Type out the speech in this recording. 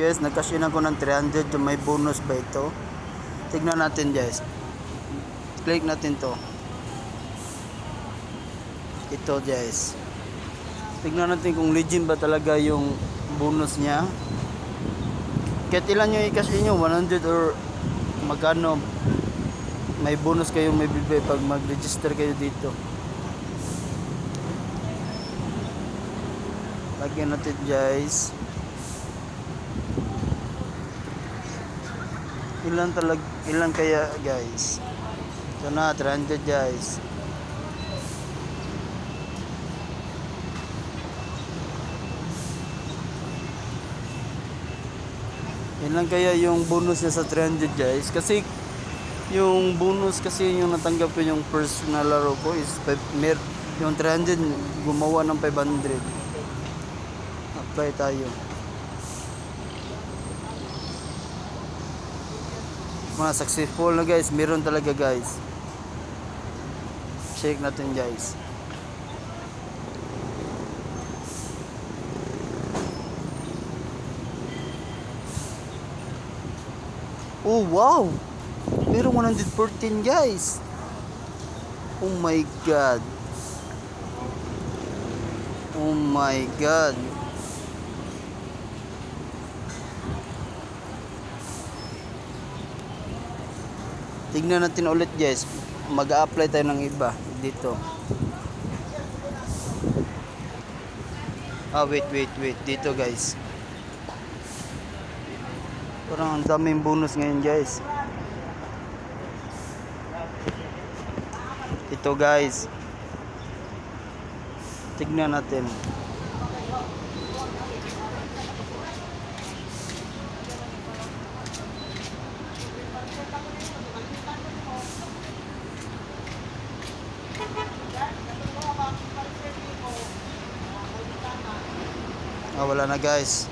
Guys, nag-cash in ako ng 300. Yung may bonus ba ito? Tignan natin guys. Click natin to. Ito guys. Tignan natin kung legit ba talaga yung bonus niya. Kahit ilan yung i-cash in nyo, 100 or magkano, may bonus kayo may bibigay pag mag-register kayo dito. Lagyan natin guys. Ilan kaya guys? Ito na 300 guys. Ilan kaya yung bonus niya sa 300 guys? Kasi yung bonus kasi yung natanggap ko yung first na laro ko is yung 300 gumawa ng 500. Apply tayo. Mga successful na guys, meron talaga guys. Check natin guys. Oh wow, meron 114 guys. Oh my god. Oh my god. Tignan natin ulit guys. Mag-a-apply tayo ng iba dito. Wait. Dito guys. Parang ang daming bonus ngayon guys. Ito guys. Tignan natin. Wala na guys.